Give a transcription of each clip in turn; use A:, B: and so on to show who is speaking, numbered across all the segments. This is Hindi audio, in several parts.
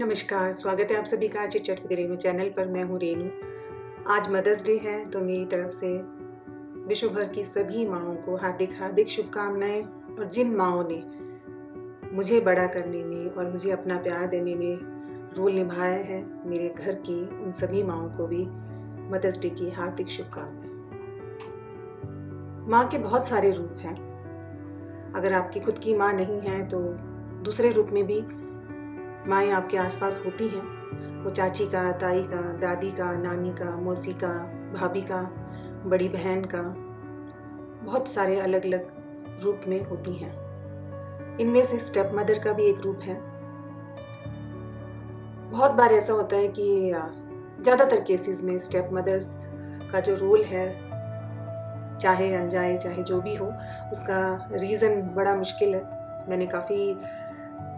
A: नमस्कार, स्वागत है आप सभी का chit chat with Renu channel पर। मैं हूँ रेनू। आज मदर्स डे है, तो मेरी तरफ से विश्व भर की सभी माँओं को हार्दिक हार्दिक शुभकामनाएं। और जिन माँओं ने मुझे बड़ा करने में और मुझे अपना प्यार देने में रोल निभाया है, मेरे घर की उन सभी माँओं को भी मदर्स डे की हार्दिक शुभकामनाएं। माँ के बहुत सारे रूप हैं। अगर आपकी खुद की माँ नहीं है तो दूसरे रूप में भी माएँ आपके आसपास होती हैं। वो चाची का, ताई का, दादी का, नानी का, मौसी का, भाभी का, बड़ी बहन का, बहुत सारे अलग अलग रूप में होती हैं। इनमें से स्टेप मदर का भी एक रूप है। बहुत बार ऐसा होता है कि ज़्यादातर केसेस में स्टेप मदर्स का जो रोल है, चाहे अनजाए चाहे जो भी हो, उसका रीज़न बड़ा मुश्किल है। मैंने काफ़ी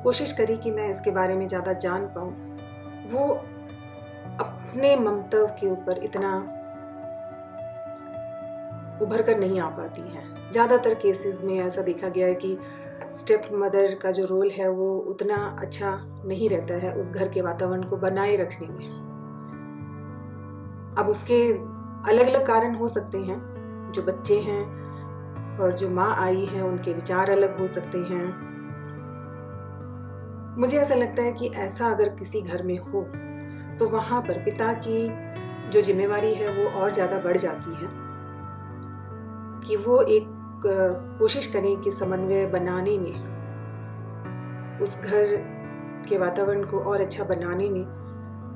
A: कोशिश करी कि मैं इसके बारे में ज़्यादा जान पाऊँ। वो अपने ममता के ऊपर इतना उभर कर नहीं आ पाती हैं। ज़्यादातर केसेस में ऐसा देखा गया है कि स्टेप मदर का जो रोल है वो उतना अच्छा नहीं रहता है उस घर के वातावरण को बनाए रखने में। अब उसके अलग अलग कारण हो सकते हैं। जो बच्चे हैं और जो माँ आई है उनके विचार अलग हो सकते हैं। मुझे ऐसा लगता है कि ऐसा अगर किसी घर में हो तो वहाँ पर पिता की जो जिम्मेवारी है वो और ज़्यादा बढ़ जाती है कि वो एक कोशिश करें कि समन्वय बनाने में, उस घर के वातावरण को और अच्छा बनाने में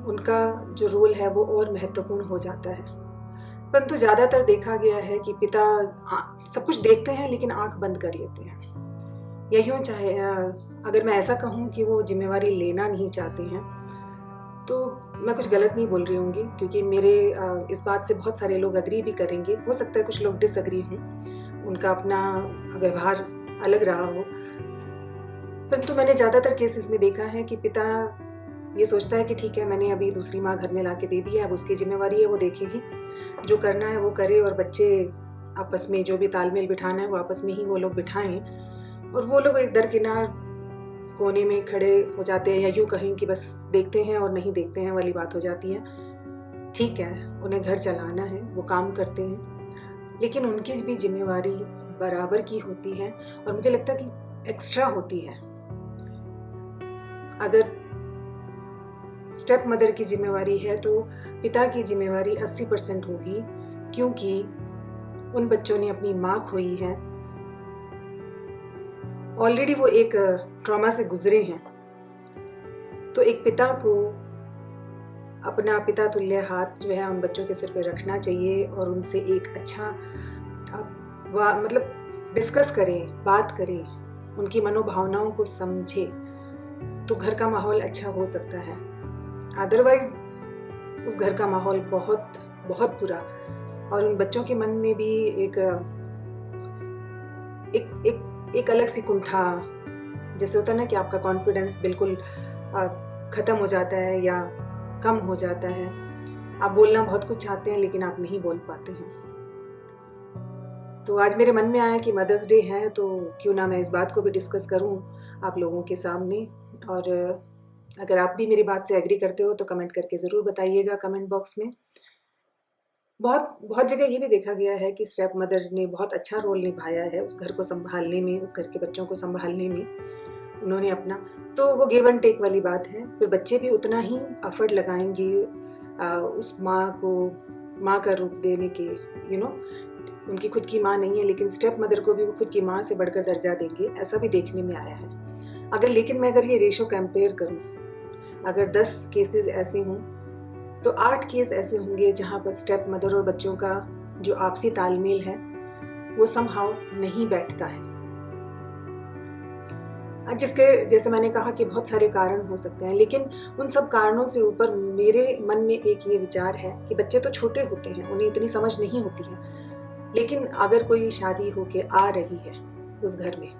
A: उनका जो रोल है वो और महत्वपूर्ण हो जाता है। परंतु ज़्यादातर देखा गया है कि पिता सब कुछ देखते हैं लेकिन आंख बंद कर लेते हैं, या यूँ चाहे अगर मैं ऐसा कहूँ कि वो जिम्मेवारी लेना नहीं चाहते हैं तो मैं कुछ गलत नहीं बोल रही होंगी, क्योंकि मेरे इस बात से बहुत सारे लोग अग्री भी करेंगे। हो सकता है कुछ लोग डिसअग्री हों, उनका अपना व्यवहार अलग रहा हो। परंतु मैंने ज़्यादातर केसेस में देखा है कि पिता ये सोचता है कि ठीक है, मैंने अभी दूसरी माँ घर में ला के दे दी है, अब उसकी जिम्मेवारी है, वो देखेगी, जो करना है वो करे, और बच्चे आपस में जो भी तालमेल बिठाना है वो आपस में ही वो लोग बिठाएं। और वो लोग एक दरकिनार कोने में खड़े हो जाते हैं, या यूँ कहें कि बस देखते हैं और नहीं देखते हैं वाली बात हो जाती है। ठीक है, उन्हें घर चलाना है, वो काम करते हैं, लेकिन उनकी भी जिम्मेवारी बराबर की होती है और मुझे लगता है कि एक्स्ट्रा होती है। अगर स्टेप मदर की जिम्मेवारी है तो पिता की जिम्मेवारी 80% होगी, क्योंकि उन बच्चों ने अपनी माँ खोई है, ऑलरेडी वो एक ट्रॉमा से गुजरे हैं। तो एक पिता को अपना पिता तुल्य हाथ जो है उन बच्चों के सिर पे रखना चाहिए और उनसे एक अच्छा मतलब डिस्कस करें, बात करें, उनकी मनोभावनाओं को समझे, तो घर का माहौल अच्छा हो सकता है। अदरवाइज उस घर का माहौल बहुत बहुत बुरा, और उन बच्चों के मन में भी एक एक एक, एक अलग सी कुंठा, जैसे होता है ना कि आपका कॉन्फिडेंस बिल्कुल ख़त्म हो जाता है या कम हो जाता है। आप बोलना बहुत कुछ चाहते हैं लेकिन आप नहीं बोल पाते हैं। तो आज मेरे मन में आया कि मदर्स डे है तो क्यों ना मैं इस बात को भी डिस्कस करूं आप लोगों के सामने। और अगर आप भी मेरी बात से एग्री करते हो तो कमेंट करके ज़रूर बताइएगा कमेंट बॉक्स में। बहुत जगह ये भी देखा गया है कि स्टेप मदर ने बहुत अच्छा रोल निभाया है उस घर को संभालने में, उस घर के बच्चों को संभालने में। उन्होंने अपना, तो वो गिव एंड टेक वाली बात है। फिर बच्चे भी उतना ही एफर्ट लगाएंगे उस माँ को माँ का रूप देने के, उनकी खुद की माँ नहीं है लेकिन स्टेप मदर को भी वो खुद की माँ से बढ़कर दर्जा देंगे, ऐसा भी देखने में आया है। लेकिन मैं अगर ये रेशो कंपेयर करूँ, अगर 10 केसेस ऐसे हों तो 8 केस ऐसे होंगे जहाँ पर स्टेप मदर और बच्चों का जो आपसी तालमेल है वो समहाउ नहीं बैठता है। जिसके जैसे मैंने कहा कि बहुत सारे कारण हो सकते हैं, लेकिन उन सब कारणों से ऊपर मेरे मन में एक ये विचार है कि बच्चे तो छोटे होते हैं, उन्हें इतनी समझ नहीं होती है, लेकिन अगर कोई शादी होके आ रही है उस घर में,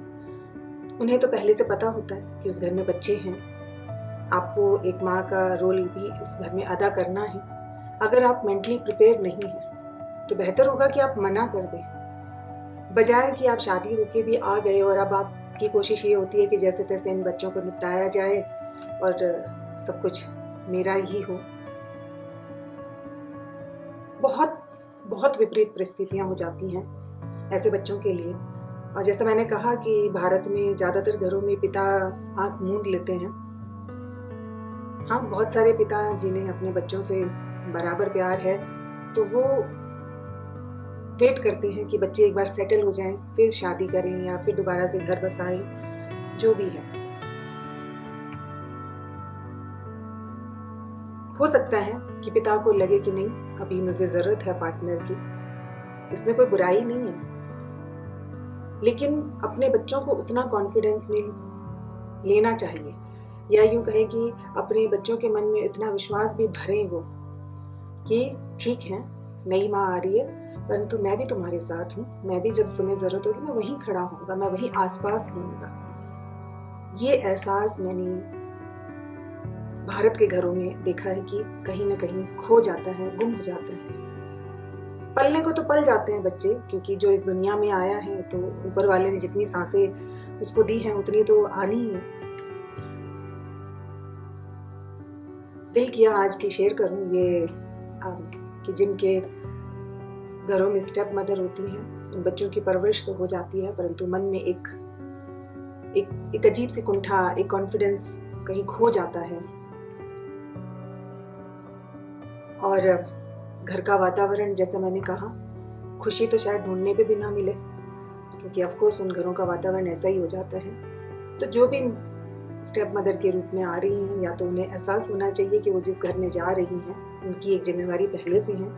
A: उन्हें तो पहले से पता होता है कि उस घर में बच्चे हैं, आपको एक माँ का रोल भी उस घर में अदा करना है। अगर आप मेंटली प्रिपेयर नहीं हैं तो बेहतर होगा कि आप मना कर दें, बजाय कि आप शादी होके भी आ गए और अब आपकी कोशिश ये होती है कि जैसे तैसे इन बच्चों को निपटाया जाए और सब कुछ मेरा ही हो। बहुत बहुत विपरीत परिस्थितियां हो जाती हैं ऐसे बच्चों के लिए। और जैसा मैंने कहा कि भारत में ज़्यादातर घरों में पिता आंख मूंद लेते हैं। हाँ, बहुत सारे पिता जिन्हें अपने बच्चों से बराबर प्यार है तो वो वेट करते हैं कि बच्चे एक बार सेटल हो जाएं, फिर शादी करें या फिर दोबारा से घर बसाएं, जो भी है। हो सकता है कि पिता को लगे कि नहीं, अभी मुझे ज़रूरत है पार्टनर की, इसमें कोई बुराई नहीं है। लेकिन अपने बच्चों को उतना कॉन्फिडेंस में लेना चाहिए, या यूं कहें कि अपने बच्चों के मन में इतना विश्वास भी भरें वो कि ठीक है, नई माँ आ रही है, परंतु मैं भी तुम्हारे साथ हूँ, मैं भी जब तुम्हें ज़रूरत होगी मैं वहीं खड़ा होऊंगा, मैं वहीं आसपास होऊंगा। ये एहसास मैंने भारत के घरों में देखा है कि कहीं ना कहीं खो जाता है, गुम हो जाता है। पलने को तो पल जाते हैं बच्चे, क्योंकि जो इस दुनिया में आया है तो ऊपर वाले ने जितनी सांसें उसको दी हैं उतनी तो आनी ही है। दिल किया आज की शेयर करूं ये कि जिनके घरों में स्टेप मदर होती हैं, उन बच्चों की परवरिश तो हो जाती है, परंतु मन में एक अजीब सी कुंठा, एक कॉन्फिडेंस कहीं खो जाता है। और घर का वातावरण, जैसा मैंने कहा, खुशी तो शायद ढूंढने पे भी ना मिले, क्योंकि ऑफकोर्स उन घरों का वातावरण ऐसा ही हो जाता है। तो जो भी स्टेप मदर के रूप में आ रही हैं, या तो उन्हें एहसास होना चाहिए कि वो जिस घर में जा रही हैं उनकी एक जिम्मेवारी पहले से है।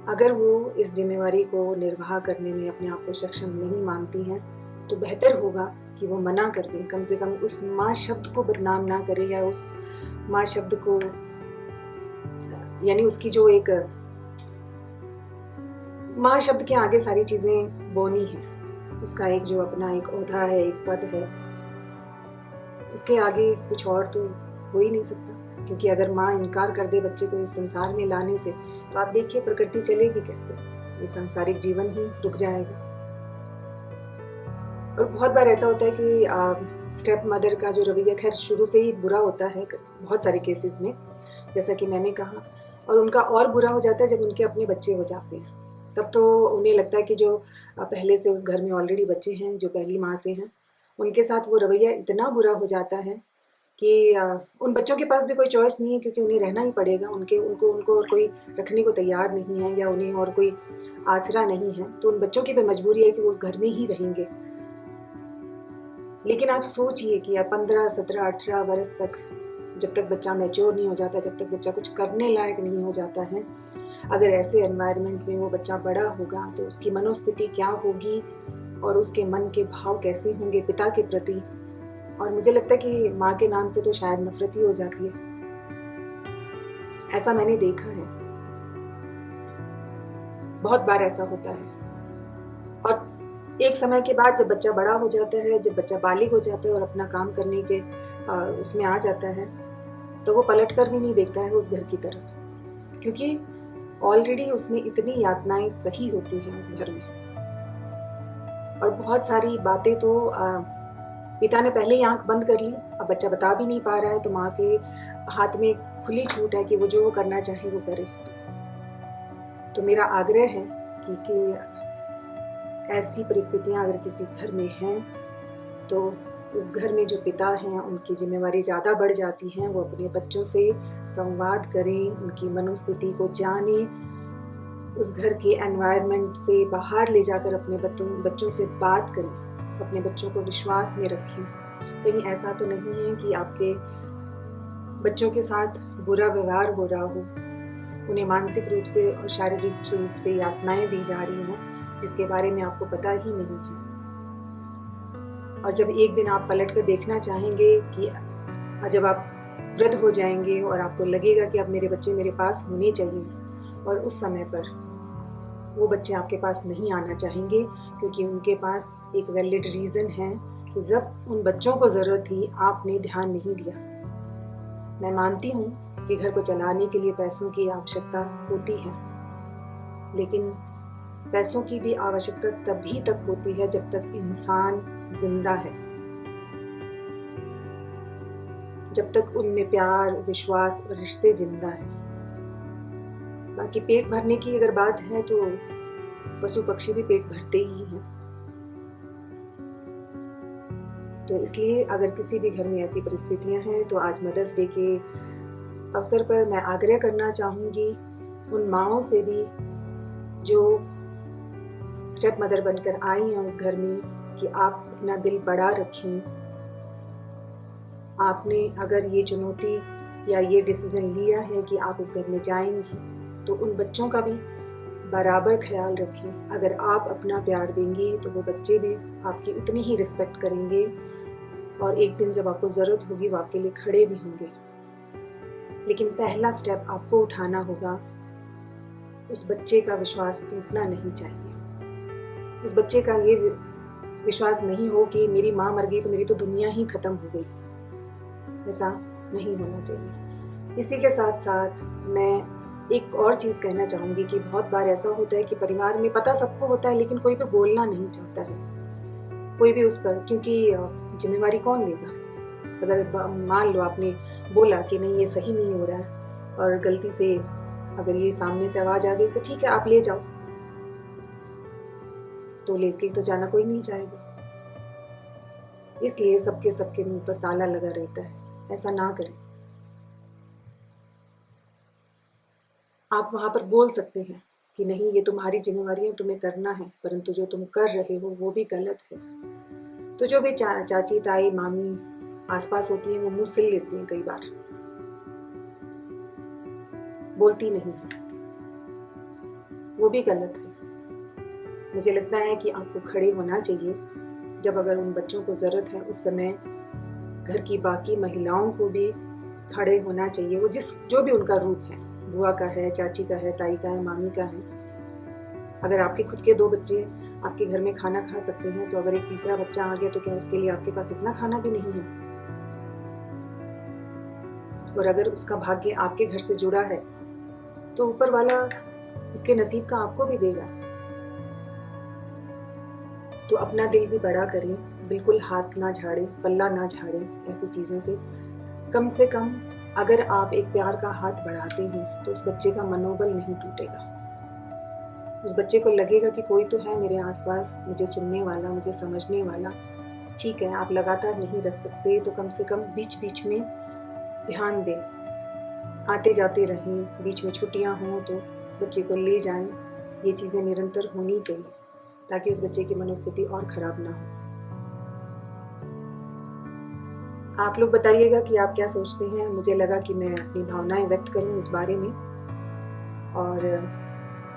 A: अगर वो इस जिम्मेवारी को निर्वाह करने में अपने आप को सक्षम नहीं मानती हैं तो बेहतर होगा कि वो मना कर दें। कम से कम उस माँ शब्द को बदनाम ना करें, या उस माँ शब्द को, यानी उसकी जो एक माँ शब्द के आगे सारी चीज़ें बोनी है, उसका एक जो अपना एक ओहदा है, एक पद है, उसके आगे कुछ और तो हो ही नहीं सकता। क्योंकि अगर माँ इनकार कर दे बच्चे को इस संसार में लाने से, तो आप देखिए प्रकृति चलेगी कैसे, ये सांसारिक जीवन ही रुक जाएगा। और बहुत बार ऐसा होता है कि स्टेप मदर का जो रवैया खैर शुरू से ही बुरा होता है बहुत सारे केसेस में, जैसा कि मैंने कहा, और उनका और बुरा हो जाता है जब उनके अपने बच्चे हो जाते हैं। तब तो उन्हें लगता है कि जो पहले से उस घर में ऑलरेडी बच्चे हैं, जो पहली माँ से हैं, उनके साथ वो रवैया इतना बुरा हो जाता है कि उन बच्चों के पास भी कोई चॉइस नहीं है, क्योंकि उन्हें रहना ही पड़ेगा। उनको और कोई रखने को तैयार नहीं है, या उन्हें और कोई आसरा नहीं है, तो उन बच्चों की भी मजबूरी है कि वो उस घर में ही रहेंगे। लेकिन आप सोचिए कि 15, 17, 18 बरस तक, जब तक बच्चा मैच्योर नहीं हो जाता, जब तक बच्चा कुछ करने लायक नहीं हो जाता है, अगर ऐसे एनवायरनमेंट में वो बच्चा बड़ा होगा तो उसकी मनोस्थिति क्या होगी और उसके मन के भाव कैसे होंगे पिता के प्रति। और मुझे लगता है कि माँ के नाम से तो शायद नफरत ही हो जाती है। ऐसा मैंने देखा है, बहुत बार ऐसा होता है। और एक समय के बाद जब बच्चा बड़ा हो जाता है, जब बच्चा बालिग हो जाता है और अपना काम करने के उसमें आ जाता है, तो वो पलट कर भी नहीं देखता है उस घर की तरफ, क्योंकि ऑलरेडी उसने इतनी यातनाएं सही होती हैं उस घर में। और बहुत सारी बातें तो पिता ने पहले ही आंख बंद कर ली, अब बच्चा बता भी नहीं पा रहा है, तो माँ के हाथ में खुली छूट है कि वो जो करना चाहे वो करे। तो मेरा आग्रह है कि ऐसी परिस्थितियाँ अगर किसी घर में हैं तो उस घर में जो पिता हैं उनकी जिम्मेवारी ज़्यादा बढ़ जाती है। वो अपने बच्चों से संवाद करें, उनकी मनोस्थिति को जानें, उस घर के एनवायरनमेंट से बाहर ले जाकर अपने बच्चों से बात करें, अपने बच्चों को विश्वास में रखें। कहीं ऐसा तो नहीं है कि आपके बच्चों के साथ बुरा व्यवहार हो रहा हो, उन्हें मानसिक रूप से और शारीरिक रूप से यातनाएं दी जा रही हों जिसके बारे में आपको पता ही नहीं है। और जब एक दिन आप पलट कर देखना चाहेंगे कि जब आप वृद्ध हो जाएंगे और आपको लगेगा कि अब मेरे बच्चे मेरे पास होने चाहिए, और उस समय पर वो बच्चे आपके पास नहीं आना चाहेंगे, क्योंकि उनके पास एक वैलिड रीज़न है कि जब उन बच्चों को ज़रूरत थी आपने ध्यान नहीं दिया। मैं मानती हूँ कि घर को चलाने के लिए पैसों की आवश्यकता होती है, लेकिन पैसों की भी आवश्यकता तभी तक होती है जब तक इंसान जिंदा है। जब तक उनमें प्यार, विश्वास और रिश्ते जिंदा हैं। बाकी पेट भरने की अगर बात है तो पशु पक्षी भी पेट भरते ही हैं। तो इसलिए अगर किसी भी घर में ऐसी परिस्थितियां हैं तो आज मदर्स डे के अवसर पर मैं आग्रह करना चाहूँगी उन माँओं से भी जो स्टेप मदर बनकर आई हैं उस घर में कि आप अपना दिल बड़ा रखें। आपने अगर ये चुनौती या ये डिसीजन लिया है कि आप उस घर में जाएंगी तो उन बच्चों का भी बराबर ख्याल रखें। अगर आप अपना प्यार देंगी तो वो बच्चे भी आपकी उतनी ही रिस्पेक्ट करेंगे और एक दिन जब आपको ज़रूरत होगी वो आपके लिए खड़े भी होंगे। लेकिन पहला स्टेप आपको उठाना होगा। उस बच्चे का विश्वास टूटना नहीं चाहिए। उस बच्चे का ये विश्वास नहीं हो कि मेरी माँ मर गई तो मेरी तो दुनिया ही खत्म हो गई। ऐसा नहीं होना चाहिए। इसी के साथ साथ मैं एक और चीज़ कहना चाहूँगी कि बहुत बार ऐसा होता है कि परिवार में पता सबको होता है लेकिन कोई भी बोलना नहीं चाहता है, कोई भी उस पर, क्योंकि जिम्मेवारी कौन लेगा। अगर मान लो आपने बोला कि नहीं ये सही नहीं हो रहा है और गलती से अगर ये सामने से आवाज़ आ गई तो ठीक है आप ले जाओ, तो लेके तो जाना कोई नहीं चाहेगा। इसलिए सबके मुंह पर ताला लगा रहता है। ऐसा ना करें। आप वहाँ पर बोल सकते हैं कि नहीं ये तुम्हारी जिम्मेवारी है, तुम्हें करना है, परंतु जो तुम कर रहे हो वो भी गलत है। तो जो भी चाची, ताई, मामी आसपास होती हैं वो मुंह सिल लेती हैं, कई बार बोलती नहीं है, वो भी गलत है। मुझे लगता है कि आपको खड़े होना चाहिए जब अगर उन बच्चों को ज़रूरत है उस समय घर की बाकी महिलाओं को भी खड़े होना चाहिए। वो जो भी उनका रूप है, बुआ का है, चाची का है, ताई का है, मामी का है। अगर आपके खुद के 2 बच्चे आपके घर में खाना खा सकते हैं तो अगर एक तीसरा बच्चा आ गया तो क्या उसके लिए आपके पास इतना खाना भी नहीं है? और अगर उसका भाग्य आपके घर से जुड़ा है तो ऊपर वाला उसके नसीब का आपको भी देगा। तो अपना दिल भी बड़ा करें, बिल्कुल हाथ ना झाड़े, पल्ला ना झाड़े ऐसी चीज़ों से। कम से कम अगर आप एक प्यार का हाथ बढ़ाते हैं तो उस बच्चे का मनोबल नहीं टूटेगा। उस बच्चे को लगेगा कि कोई तो है मेरे आसपास, मुझे सुनने वाला, मुझे समझने वाला। ठीक है, आप लगातार नहीं रख सकते तो कम से कम बीच बीच में ध्यान दें, आते जाते रहें। बीच में छुट्टियां हों तो बच्चे को ले जाएं। ये चीज़ें निरंतर होनी चाहिए ताकि उस बच्चे की मनोस्थिति और ख़राब ना हो। आप लोग बताइएगा कि आप क्या सोचते हैं। मुझे लगा कि मैं अपनी भावनाएं व्यक्त करूं इस बारे में, और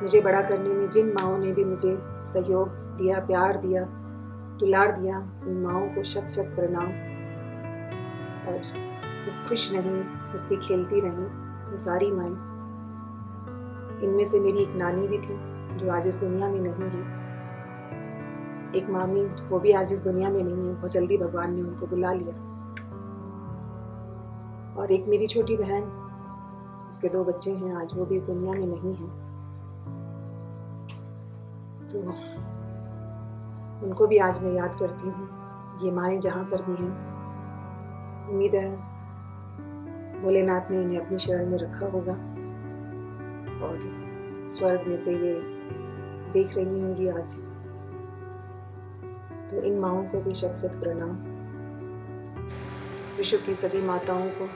A: मुझे बड़ा करने में जिन माँओं ने भी मुझे सहयोग दिया, प्यार दिया, दुलार दिया, उन माँओं को शत शत प्रणाम। और खूब खुश रहें, हंसती खेलती रहें वो सारी माएँ। इनमें से मेरी एक नानी भी थी जो आज इस दुनिया में नहीं है, एक मामी वो भी आज इस दुनिया में नहीं है, बहुत जल्दी भगवान ने उनको बुला लिया। और एक मेरी छोटी बहन, उसके 2 बच्चे हैं, आज वो भी इस दुनिया में नहीं है। तो उनको भी आज मैं याद करती हूँ। ये माएँ जहाँ पर भी हैं, उम्मीद है भोलेनाथ ने इन्हें अपनी शरण में रखा होगा और स्वर्ग में से ये देख रही होंगी आज। तो इन माँओं को भी शत शत प्रणाम। विश्व की सभी माताओं को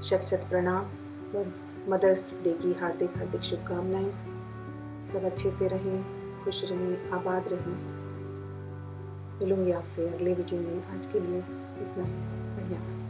A: शत शत प्रणाम और मदर्स डे की हार्दिक हार्दिक शुभकामनाएं। सब अच्छे से रहें, खुश रहें, आबाद रहें। मिलूंगी आपसे अगले वीडियो में। आज के लिए इतना ही। धन्यवाद।